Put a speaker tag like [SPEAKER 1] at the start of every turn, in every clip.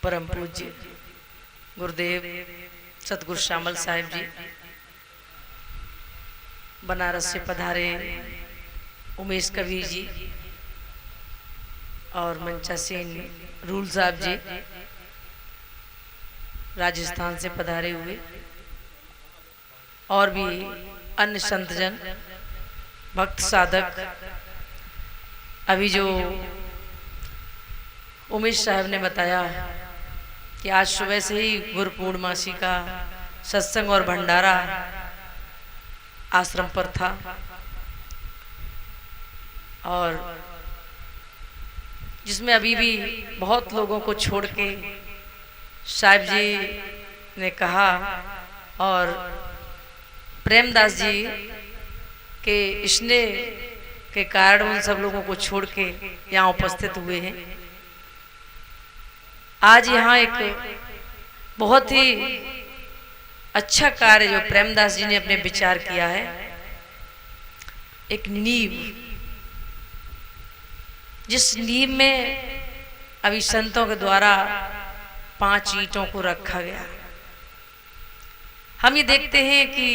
[SPEAKER 1] परम पूज्य गुरुदेव सतगुरु श्यामल साहिब जी बनारस से पधारे, उमेश कबीर जी और मंचा सिंह रूल साहब जी राजस्थान से पधारे हुए, और भी अन्य संतजन भक्त साधक। अभी जो उमेश साहब ने बताया कि आज सुबह से ही गुरु पूर्णमासी का सत्संग और भंडारा आश्रम पर था, और जिसमें अभी भी बहुत लोगों को छोड़ के साहिब जी ने कहा और प्रेमदास जी के स्नेह के कारण उन सब लोगों को छोड़ के यहाँ उपस्थित हुए हैं। आज यहाँ एक बहुत ही अच्छा कार्य जो प्रेमदास जी ने अपने विचार किया है, एक नींव, जिस नींव में अभी संतों के द्वारा 5 ईंटों को रखा गया। हम ये देखते हैं कि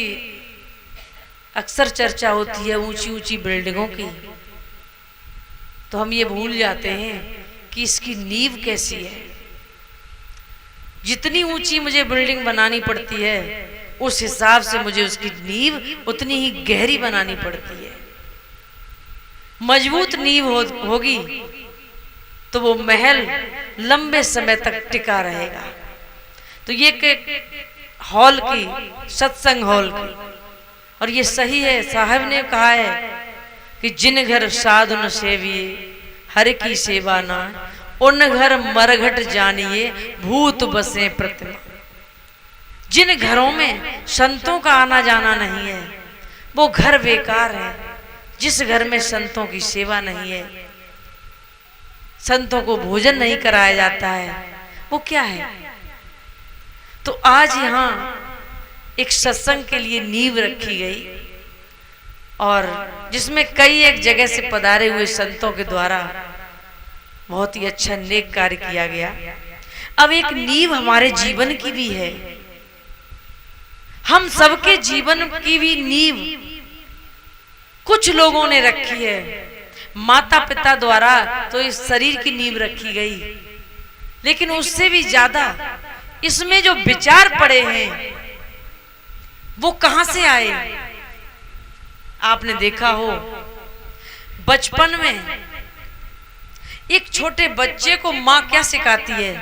[SPEAKER 1] अक्सर चर्चा होती है ऊंची ऊंची बिल्डिंगों की, तो हम ये भूल जाते हैं कि इसकी नींव कैसी है। जितनी ऊंची मुझे बिल्डिंग बनानी पड़ती है, उस हिसाब से मुझे उसकी नींव उतनी ही गहरी बनानी पड़ती है। मजबूत नींव होगी तो वो महल लंबे समय तक टिका रहेगा। तो ये हॉल की, सत्संग हॉल की, और ये सही है। साहब ने कहा है कि जिन घर साधु न सेविए हर की सेवा ना, उन घर मरघट जानिए भूत बसे प्रतिमा। जिन घरों में संतों का आना जाना नहीं है वो घर बेकार है। जिस घर में संतों की सेवा नहीं है, संतों को भोजन नहीं कराया जाता है, वो क्या है। तो आज यहाँ एक सत्संग के लिए नींव रखी गई, और जिसमें कई एक जगह से पधारे हुए संतों के द्वारा बहुत ही अच्छा नेक कार्य किया गया। अब एक नींव हमारे जीवन की भी है, हम सबके जीवन की भी नींव कुछ लोगों ने रखी है। माता पिता द्वारा तो इस शरीर की नींव रखी गई, लेकिन उससे भी ज्यादा इसमें जो विचार पड़े हैं वो कहां से आए। आपने देखा हो बचपन में एक छोटे बच्चे को माँ क्या सिखाती है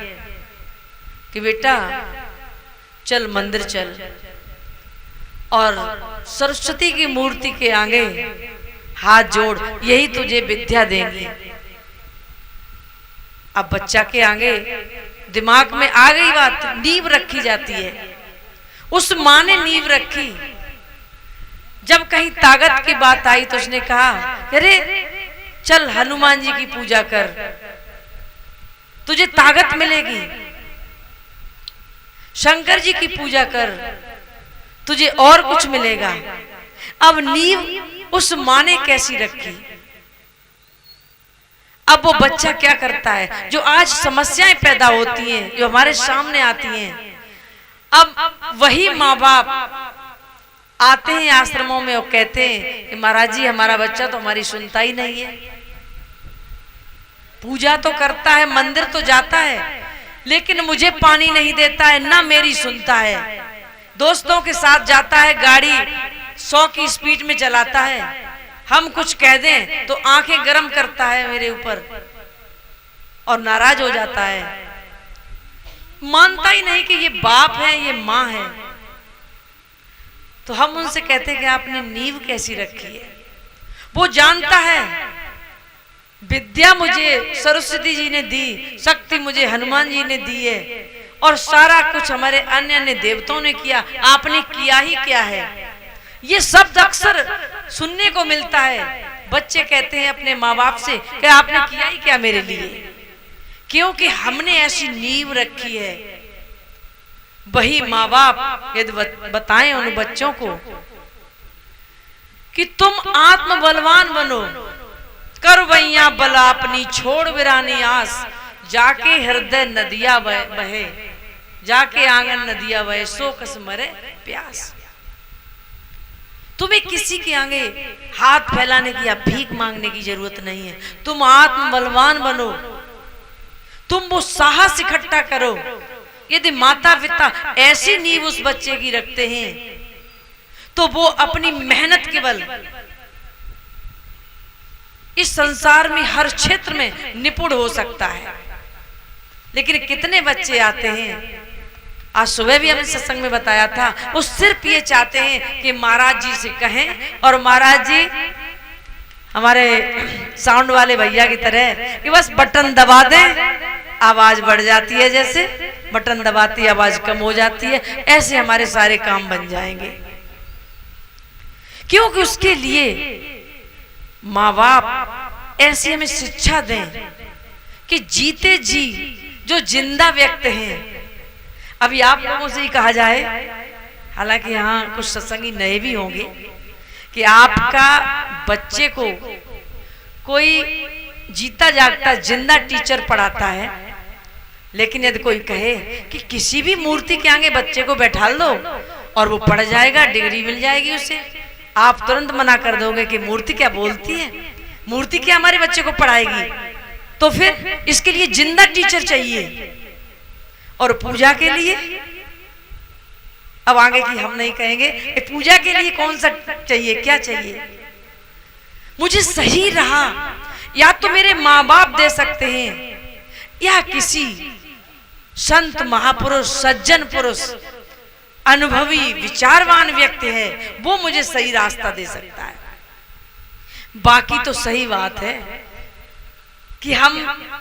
[SPEAKER 1] कि बेटा चल मंदिर चल, और सरस्वती की मूर्ति के आगे हाथ जोड़, यही तुझे विद्या देंगी। अब बच्चा के आगे दिमाग में आ गई बात, नींव रखी जाती है। उस माँ ने नींव रखी। जब कहीं ताकत की बात आई तो उसने कहा अरे चल हनुमान जी की पूजा कर, तुझे ताकत मिलेगी। शंकर जी की पूजा कर, तुझे और कुछ मिलेगा। अब नींव उस माँ ने कैसी रखी। अब वो बच्चा क्या करता है, जो आज समस्याएं पैदा होती हैं, जो हमारे सामने आती हैं, अब वही माँ बाप आते हैं आश्रमों में और कहते हैं कि महाराज जी हमारा बच्चा तो हमारी सुनता ही नहीं है। पूजा तो करता है, मंदिर तो जाता है, लेकिन मुझे पानी नहीं देता है, ना मेरी सुनता है। दोस्तों के साथ जाता है, गाड़ी 100 की स्पीड में चलाता है, हम कुछ कह दें तो आंखें गर्म करता है मेरे ऊपर और नाराज हो जाता है। मानता ही नहीं कि ये बाप है, ये माँ है। तो हम उनसे कहते हैं कि आपने नींव कैसी रखी है। वो जानता है विद्या मुझे सरस्वती जी ने दी, शक्ति मुझे हनुमान जी ने दी है, और सारा कुछ हमारे अन्य अन्य देवताओं ने किया, आपने किया ही क्या है। ये शब्द अक्सर सुनने को मिलता है। बच्चे कहते हैं अपने माँ बाप से कि आपने किया ही क्या मेरे लिए, क्योंकि हमने ऐसी नींव रखी है। वही माँ बाप यदि बताएं उन बच्चों को कि तुम आत्म बलवान बनो, कर वैया बल अपनी छोड़ वीरानी आस, जाके हृदय नदिया बहे, जाके आंगन नदिया बहे, सो कस मरे प्यास। तुम्हें किसी के आगे हाथ फैलाने की या भीख मांगने की जरूरत नहीं है। तुम आत्म बलवान बनो, तुम वो साहस इकट्ठा करो। यदि माता पिता ऐसी नींव उस बच्चे की रखते हैं तो वो अपनी मेहनत के बल इस संसार में हर क्षेत्र में निपुण हो सकता है। लेकिन कितने बच्चे आते हैं, आज सुबह भी हमने सत्संग में बताया था, वो सिर्फ ये चाहते हैं कि महाराज जी से कहें और महाराज जी हमारे साउंड वाले भैया की तरह कि बस बटन दबा दें, आवाज बढ़ जाती है, जैसे बटन दबाती आवाज कम हो जाती है, ऐसे हमारे सारे काम बन जाएंगे। क्योंकि उसके लिए माँ बाप ऐसी हमें शिक्षा दें कि जीते जी जो जिंदा व्यक्ति हैं। अभी आप लोगों से ही कहा जाए, हालांकि यहाँ कुछ सत्संगी नए भी होंगे, कि आपका बच्चे को कोई जीता जागता जिंदा टीचर पढ़ाता है, लेकिन यदि कोई कहे कि किसी भी मूर्ति के आगे बच्चे को बैठा दो और वो पढ़ जाएगा, डिग्री मिल जाएगी उसे, आप तुरंत मना कर दोगे कि मूर्ति क्या बोलती है, मूर्ति क्या हमारे बच्चे को पढ़ाएगी। तो फिर इसके लिए जिंदा टीचर चाहिए। और पूजा के लिए अब आगे की हम नहीं कहेंगे कि पूजा के लिए कौन सा चाहिए, क्या चाहिए। मुझे सही रहा या तो मेरे माँ बाप दे सकते हैं, या किसी संत महापुरुष सज्जन पुरुष अनुभवी विचारवान व्यक्ति है, वो मुझे सही रास्ता दे सकता है। बाकी तो सही बात है कि हम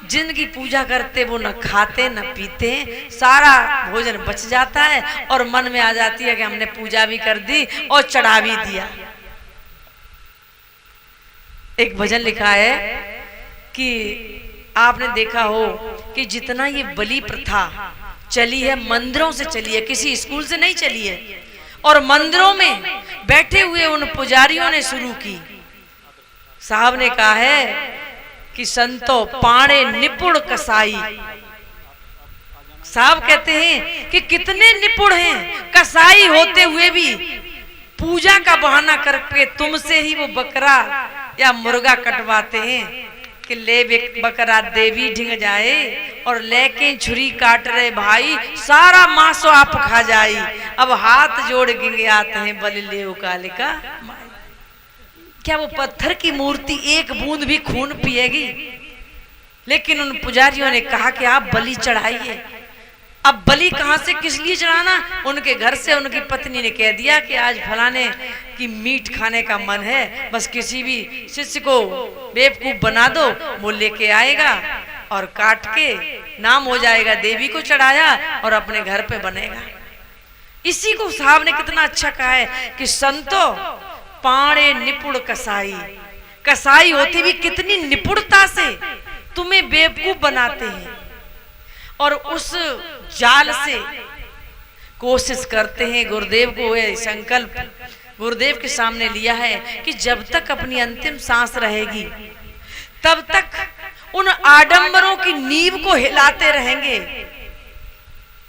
[SPEAKER 1] जिनकी पूजा करते वो न खाते न पीते, सारा भोजन बच जाता है और मन में आ जाती है कि हमने पूजा भी कर दी और चढ़ा भी दिया। एक भजन लिखा है कि आपने देखा हो कि जितना ये बलि प्रथा चली है, मंदिरों से चली है, किसी स्कूल से नहीं चली है, और मंदिरों में बैठे हुए उन पुजारियों ने शुरू की। साहब ने कहा है कि संतो पाणे निपुण कसाई। साहब कहते हैं कि कितने निपुण हैं, कसाई होते हुए भी पूजा का बहाना करके तुमसे ही वो बकरा या मुर्गा कटवाते हैं कि ले बकरा देवी ढिंग जाए और लेके छुरी काट रहे भाई, सारा मांसो आप खा जाई। अब हाथ जोड़ गिंगे आते हैं बलि ले कालिका। क्या वो पत्थर की मूर्ति एक बूंद भी खून पिएगी? लेकिन उन पुजारियों ने कहा कि आप बलि चढ़ाइए। अब बलि कहां से, किस लिए चढ़ाना? उनके घर से उनकी पत्नी ने कह दिया कि आज फलाने की मीट खाने का मन है, बस किसी भी शिष्य को बेवकूफ बना दो, वो लेके आएगा और काट के नाम हो जाएगा, देवी को चढ़ाया और अपने घर पे बनेगा। इसी को साहब ने कितना अच्छा कहा है कि संतो पाणे निपुण कसाई। कसाई होती भी कितनी निपुणता से तुम्हें बेवकूफ बनाते हैं और उस जाल से कोशिश करते हैं। गुरुदेव को यह संकल्प गुरुदेव के सामने लिया है कि जब तक अपनी अंतिम सांस रहेगी तब तक उन आडंबरों की नींव को हिलाते रहेंगे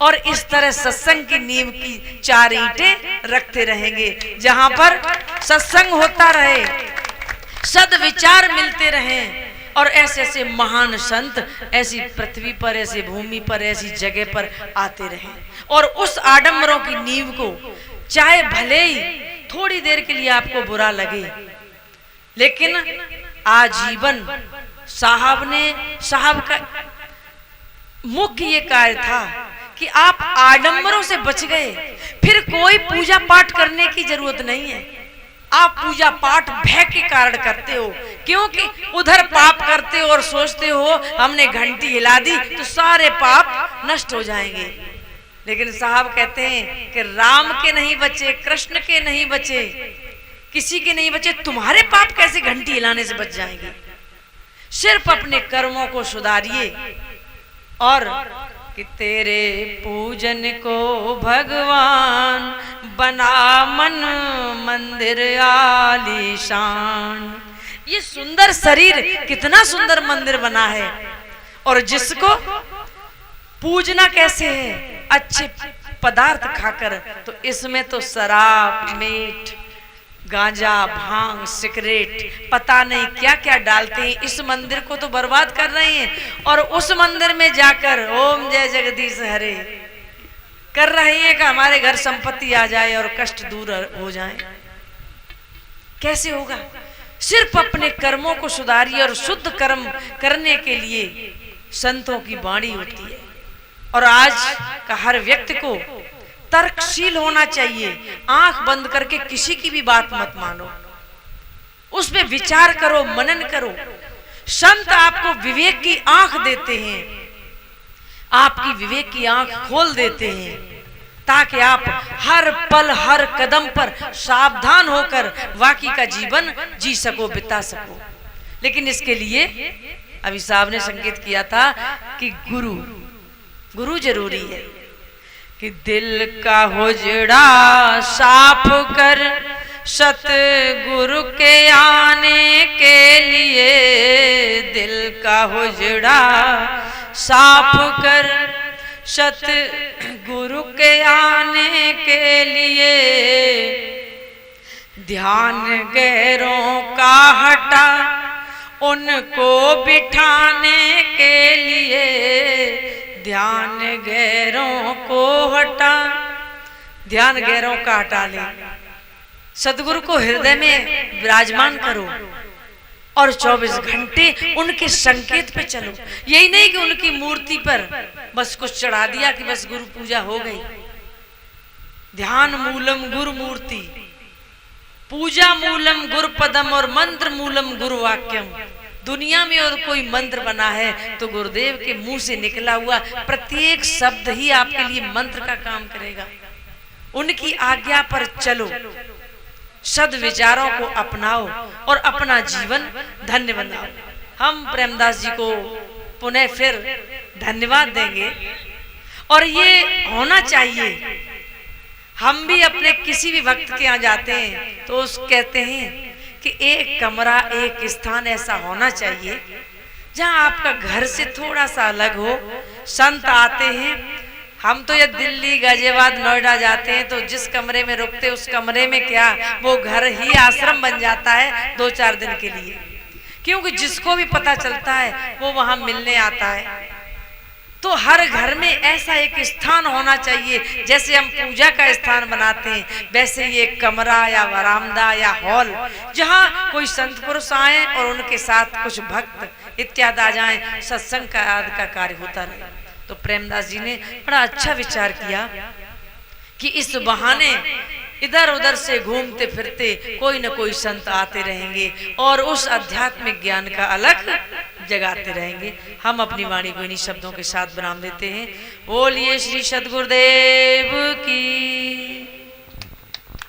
[SPEAKER 1] और इस तरह सत्संग की नींव की 4 ईंटें रखते रहेंगे, जहां पर सत्संग होता रहे, सद्विचार मिलते रहें और ऐसे ऐसे महान संत ऐसी पृथ्वी पर, ऐसी भूमि पर, ऐसी जगह पर आते रहें। और उस आडंबरों की नींव को चाहे भले ही थोड़ी देर के लिए आपको बुरा लगे, लेकिन आजीवन साहब का मुख्य ये कार्य था कि आप आडंबरों से बच गए, फिर कोई पूजा पाठ करने की जरूरत नहीं है। आप पूजा पाठ भय के कारण करते हो, क्योंकि उधर पाप करते हो और सोचते हो हमने घंटी हिला दी तो सारे पाप नष्ट हो जाएंगे। लेकिन साहब कहते हैं कि राम के नहीं बचे, कृष्ण के नहीं बचे, किसी के नहीं बचे, तुम्हारे पाप कैसे घंटी हिलाने से बच जाएंगे? सिर्फ अपने कर्मों को सुधारिए और कि तेरे पूजन को भगवान बना मन मंदिर आलीशान। ये सुंदर शरीर कितना सुंदर मंदिर बना है और जिसको पूजना कैसे है, अच्छे पदार्थ खाकर, तो इसमें तो शराब, मीठ, गांजा, भांग, सिगरेट, पता नहीं क्या क्या डालते हैं, इस मंदिर को तो बर्बाद कर रहे हैं। और उस मंदिर में जाकर ओम जय जगदीश हरे कर रहे हैं कि हमारे घर संपत्ति आ जाए और कष्ट दूर हो जाए। कैसे होगा? सिर्फ अपने कर्मों को सुधारिए और शुद्ध कर्म करने के लिए संतों की वाणी होती है। और आज का हर व्यक्ति को तर्कशील होना चाहिए। आंख बंद करके किसी की भी बात मत मानो, उस पे विचार करो, मनन करो। संत आपको विवेक की आंख देते हैं, आपकी विवेक की आंख खोल देते हैं, ताकि आप हर पल हर कदम पर सावधान होकर वाकई का जीवन जी सको, बिता सको। लेकिन इसके लिए अभी साहब ने संकेत किया था कि गुरु जरूरी है, कि दिल का हुजड़ा साफ कर सतगुरु के आने के लिए, दिल का हुजड़ा साफ कर सतगुरु के आने के लिए, ध्यान गैरों का हटा उनको बिठाने के लिए, ध्यान गैरों को हटा, ध्यान गैरों का हटा ले। सदगुरु को हृदय में विराजमान करो और 24 घंटे उनके संकेत पे चलो। यही नहीं कि उनकी मूर्ति पर बस कुछ चढ़ा दिया कि बस गुरु पूजा हो गई। ध्यान मूलम गुरु मूर्ति, पूजा मूलम गुरु पदम और मंत्र मूलम गुरु वाक्यम। दुनिया में और कोई मंत्र बना है तो गुरुदेव के मुंह से निकला हुआ प्रत्येक शब्द ही आपके लिए मंत्र का काम करेगा। उनकी आज्ञा पर चलो, सद विचारों को अपनाओ और अपना जीवन धन्य बनाओ। हम प्रेमदास जी को पुनः फिर धन्यवाद देंगे। और ये होना चाहिए, हम भी अपने किसी भी भक्त के यहाँ जाते हैं तो उस कहते हैं कि एक कमरा, एक स्थान ऐसा होना चाहिए जहाँ आपका घर से थोड़ा सा अलग हो। संत आते हैं, हम तो ये दिल्ली, गाजियाबाद, नोएडा जाते हैं तो जिस कमरे में रुकते उस कमरे में क्या वो घर ही आश्रम बन जाता है 2-4 दिन के लिए, क्योंकि जिसको भी पता चलता है वो वहां मिलने आता है। तो हर घर में ऐसा एक स्थान होना चाहिए, जैसे हम पूजा का स्थान बनाते हैं वैसे ये कमरा या बरामदा या हॉल, जहाँ कोई संत पुरुष आए और उनके साथ कुछ भक्त इत्यादि आ जाएं, सत्संग का आदि का कार्य होता रहे। तो प्रेमदास जी ने बड़ा अच्छा विचार किया कि इस बहाने इधर उधर से घूमते फिरते कोई न कोई संत आते रहेंगे और उस आध्यात्मिक ज्ञान का अलग जगाते रहेंगे। हम अपनी वाणी को इन्हीं शब्दों के साथ विराम देते हैं। बोलिए श्री सद्गुरुदेव की।